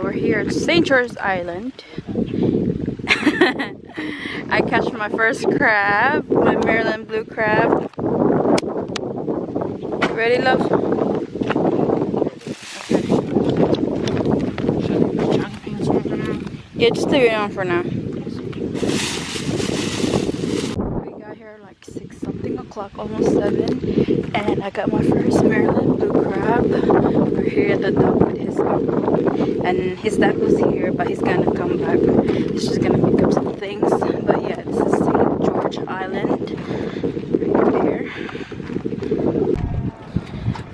we're here at St. Georges Island. I catch my first crab, my Maryland blue crab. Ready, love? Okay. Yeah, just leave it on for now. We got here like 6 something o'clock, almost 7, and I got my first Maryland blue crab. We're here at the dock with his uncle, and his dad was here, but he's gonna come back. He's just gonna pick up some things. But yeah, this is St. George Island right there.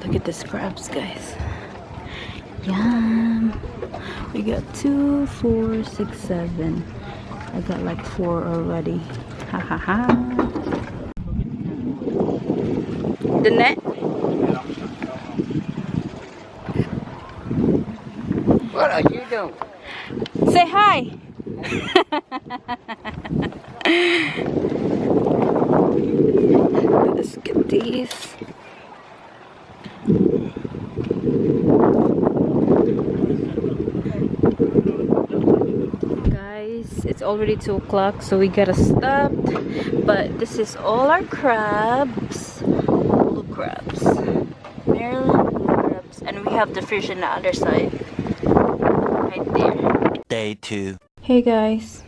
Look at this crabs, guys. Yum. We got 2, 4, 6, 7. I got like 4 already. Ha ha ha. The net. What are you doing? Say hi. Let's get these. Guys, it's already 2 o'clock, so we gotta stop. But this is all our crabs. Blue crabs. Maryland blue crabs. And we have the fish on the other side. Right there. Day 2. Hey guys,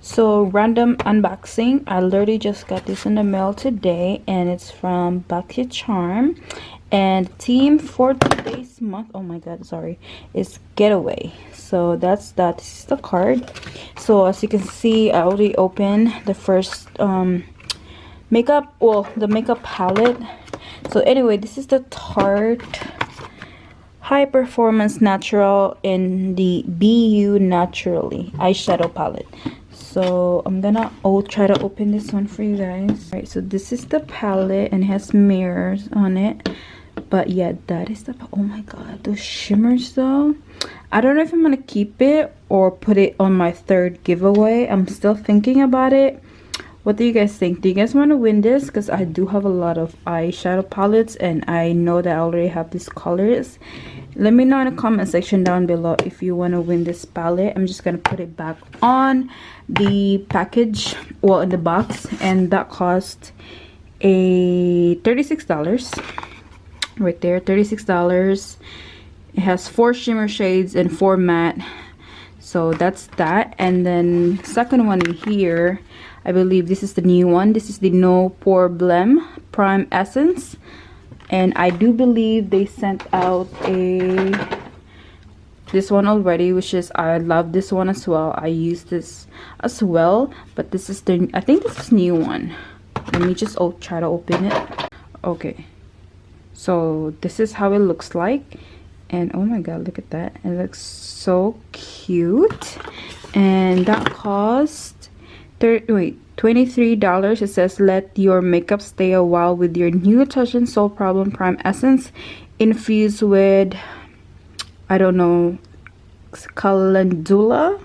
so random unboxing. I literally just got this in the mail today, and it's from Boxycharm, and theme for today's month, oh my god, sorry, is getaway. So that's that. This is the card. So as you can see, I already opened the first makeup, well, the makeup palette. So anyway, this is the Tarte High Performance Natural in the BU Naturally eyeshadow palette. So I'm gonna try to open this one for you guys. Alright, so this is the palette, and it has mirrors on it. But yeah, that is the, oh my god, those shimmers though. I don't know if I'm gonna keep it or put it on my 3rd giveaway. I'm still thinking about it. What do you guys think? Do you guys want to win this? Because I do have a lot of eyeshadow palettes, and I know that I already have these colors. Let me know in the comment section down below if you want to win this palette. I'm just going to put it back on the package, well, in the box, and that cost a $36 right there. $36. It has 4 shimmer shades and 4 matte. So that's that. And then second one in here, I believe this is the new one. This is the No Problem Prime Essence. And I do believe they sent out this one already, which is, I love this one as well. I use this as well, but this is the, I think this is new one. Let me just try to open it. Okay, so this is how it looks like. And oh my god, look at that. It looks so cute. And that cost $23. It says, let your makeup stay a while with your new Touch and Soul Problem Prime Essence infused with, I don't know, calendula,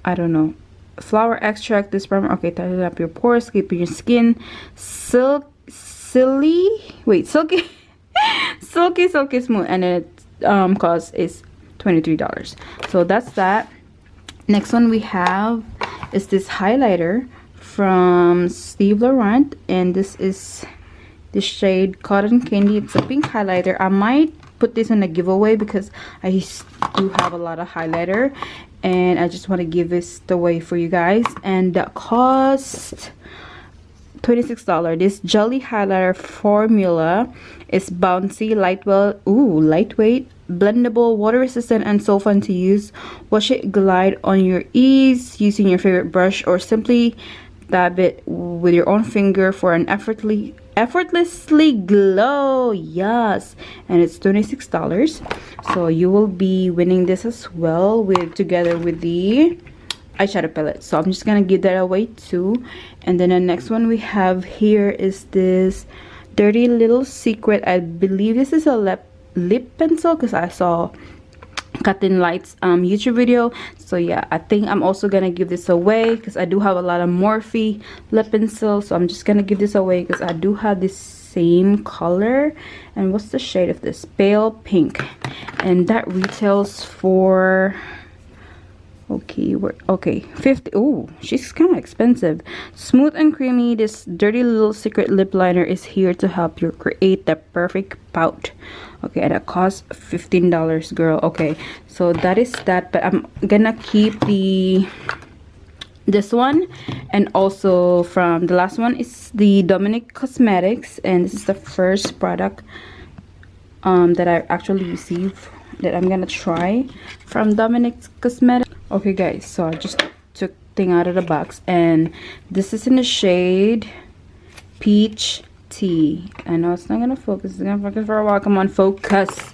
I don't know, flower extract. This primer, okay, tightens up your pores, keeping your skin silky smooth, and it cost is $23. So that's that. Next one we have is this highlighter from Steve Laurent, and this is the shade Cotton Candy. It's a pink highlighter. I might put this in a giveaway because I do have a lot of highlighter, and I just want to give this away for you guys. And that cost $26. This jelly highlighter formula is bouncy, lightweight, blendable, water resistant, and so fun to use. Wash it, glide on your ease using your favorite brush, or simply dab it with your own finger for an effortlessly glow. Yes, and it's $26. So you will be winning this as well, together with the eyeshadow palette. So I'm just gonna give that away too. And then the next one we have here is this Dirty Little Secret. I believe this is a lip pencil, because I saw Cutting Lights YouTube video. So yeah, I think I'm also gonna give this away because I do have a lot of Morphe lip pencil. So I'm just gonna give this away because I do have this same color. And what's the shade of this? Pale pink. And that retails for, okay, 50. Oh, she's kind of expensive. Smooth and creamy, this dirty little secret lip liner is here to help you create the perfect pout. Okay, and it costs $15, girl. Okay, so that is that, but I'm gonna keep this one, and also from the last one is the Dominic Cosmetics, and this is the first product that I actually received that I'm gonna try from Dominic Cosmetics. Okay guys, so I just took thing out of the box, and this is in the shade Peach Tea. I know it's not gonna focus, it's gonna focus for a while. Come on, focus.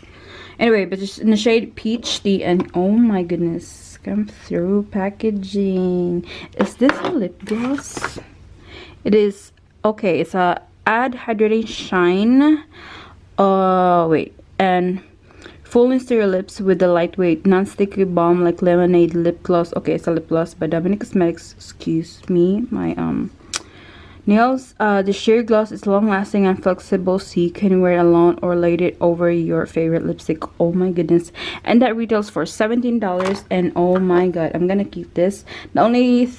Anyway, but just in the shade Peach Tea, and oh my goodness, come through packaging. Is this a lip gloss? It is. Okay, it's a Add Hydrating Shine. Wait, and full into your lips with the lightweight non-sticky balm like lemonade lip gloss. Okay, it's a lip gloss by Dominic Cosmetics. Excuse me, my nails. The sheer gloss is long-lasting and flexible, so you can wear it alone or lay it over your favorite lipstick. Oh my goodness, and that retails for $17. And oh my god, I'm gonna keep this. The only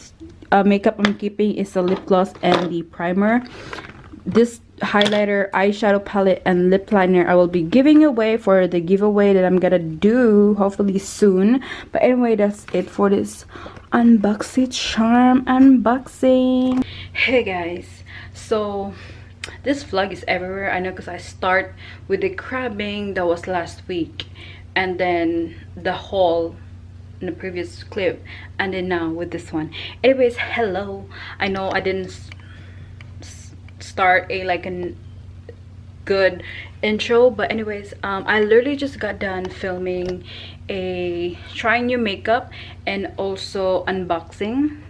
makeup I'm keeping is the lip gloss and the primer. This highlighter, eyeshadow palette, and lip liner I will be giving away for the giveaway that I'm gonna do hopefully soon. But anyway, that's it for this Boxycharm unboxing. Hey guys, so this vlog is everywhere, I know, because I start with the crabbing that was last week, and then the haul in the previous clip, and then now with this one. Anyways, hello, I know I didn't start a good intro, but anyways, I literally just got done filming a trying new makeup and also unboxing,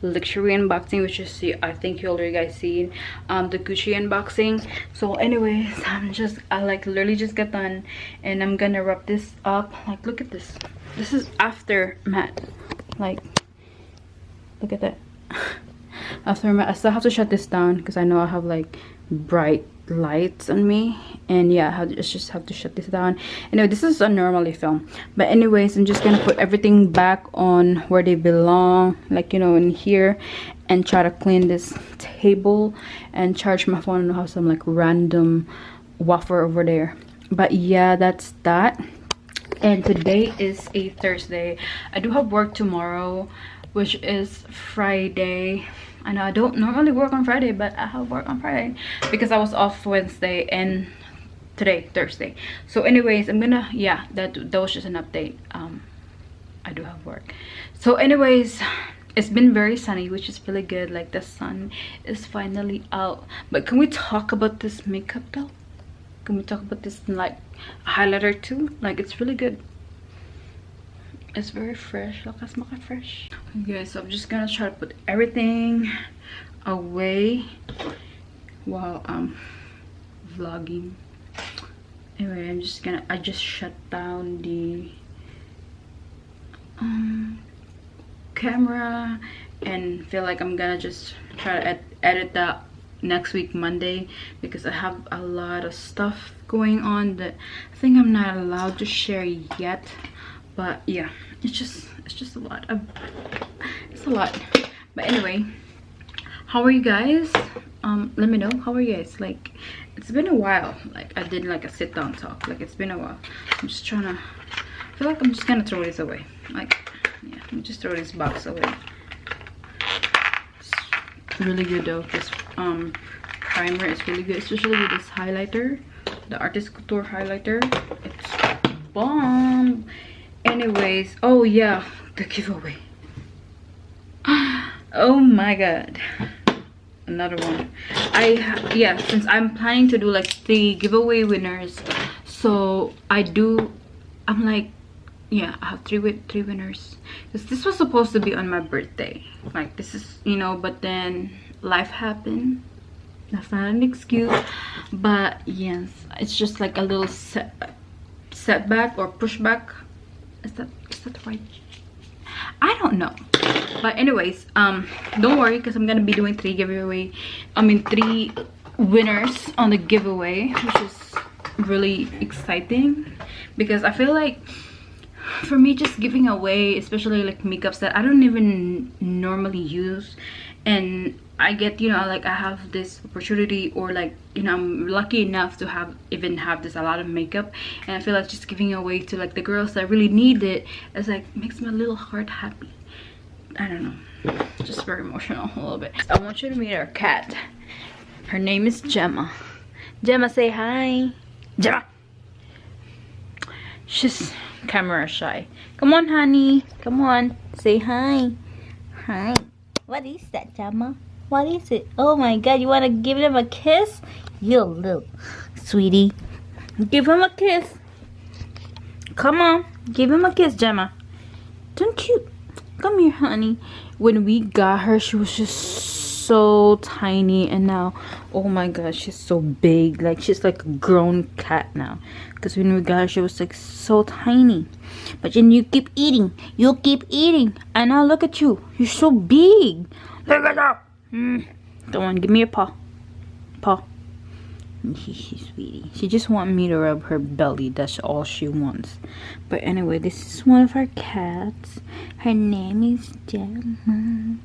luxury unboxing, which is, I think you already guys seen the Gucci unboxing. So anyways, I like literally just got done, and I'm gonna wrap this up. Like, look at this, this is aftermath. Like, look at that. Aftermath. I still have to shut this down because I know I have like bright lights on me, and yeah, I just have to shut this down. Anyway, this is a normally film, but anyways, I'm just gonna put everything back on where they belong, like, you know, in here, and try to clean this table and charge my phone and have some like random wafer over there. But yeah, that's that. And today is a Thursday. I do have work tomorrow, which is Friday. I know I don't normally work on Friday, but I have work on Friday because I was off Wednesday and today Thursday. So anyways, I'm gonna, yeah, that was just an update. I do have work. So anyways, it's been very sunny, which is really good. Like, the sun is finally out. But can we talk about this makeup though? Can we talk about this like highlighter too? Like, it's really good. It's very fresh. Look, it's not fresh. Okay, so I'm just gonna try to put everything away while I'm vlogging. Anyway, I just shut down the camera, and feel like I'm gonna just try to edit that next week Monday, because I have a lot of stuff going on that I think I'm not allowed to share yet. But yeah, it's just a lot of, it's a lot. But anyway, how are you guys? Let me know, how are you guys? Like, it's been a while. Like, I did like a sit down talk. Like, it's been a while. I'm just trying to, I feel like I'm just gonna throw this away. Like, yeah, I'm just throw this box away. It's really good though. This primer is really good, especially with this highlighter, the Artist Couture highlighter. It's bomb. Anyways, oh yeah, the giveaway. Oh my god, another one. Yeah, since I'm planning to do like the giveaway winners, so I'm like, yeah, I have three winners, because this was supposed to be on my birthday. Like, this is, you know, but then life happened. That's not an excuse, but yes, it's just like a little setback or pushback. Is that the right? I don't know. But anyways, don't worry, because I'm gonna be doing three winners on the giveaway, which is really exciting because I feel like for me, just giving away, especially like makeups that I don't even normally use, and I get, you know, like I have this opportunity, or like, you know, I'm lucky enough to have this a lot of makeup, and I feel like just giving away to like the girls that really need it, it's like makes my little heart happy. I don't know, just very emotional a little bit. I want you to meet our cat. Her name is Gemma. Gemma, say hi. Gemma. She's camera shy. Come on, honey. Come on. Say hi. Hi. What is that, Gemma? What is it? Oh my god, you want to give him a kiss? You little sweetie. Give him a kiss. Come on. Give him a kiss, Gemma. Don't you? Come here, honey. When we got her, she was just so tiny, and now, oh my god, she's so big. Like, she's like a grown cat now, because when we got her, she was like so tiny. But then you keep eating, and now look at you, you're so big. Look at that. Come on, give me your paw. Sweetie, she just wants me to rub her belly. That's all she wants. But anyway, this is one of our cats. Her name is Gemma.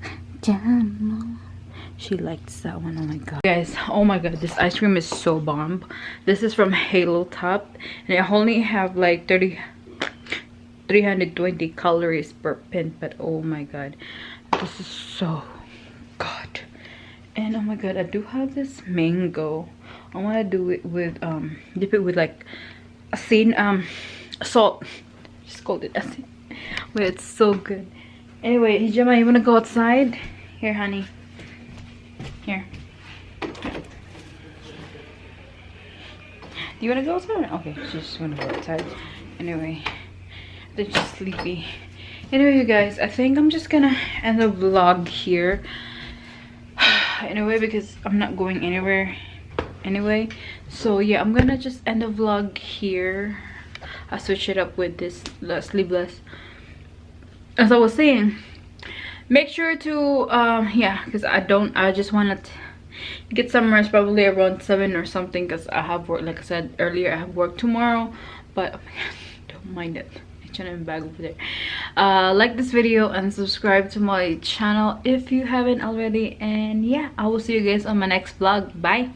She likes that one. Oh my god, guys, oh my god, this ice cream is so bomb. This is from Halo Top, and I only have like 320 calories per pin, but oh my god, this is so good. And oh my god, I do have this mango. I want to do it with dip it with like salt. Just called it acid, but it's so good. Anyway, Gemma, you want to go outside? Here, honey. Here. Do you want to go outside? Okay, she just want to go outside. Anyway, they're just sleepy. Anyway, you guys, I think I'm just gonna end the vlog here. Anyway, because I'm not going anywhere anyway. So yeah, I'm gonna just end the vlog here. I switch it up with this sleeveless. As I was saying, make sure to yeah, because I just want to get some rest, probably around 7 or something, because I have work, like I said earlier, I have work tomorrow. But oh my god, don't mind it, it's in a bag over there. Like this video and subscribe to my channel if you haven't already, and yeah, I will see you guys on my next vlog. Bye.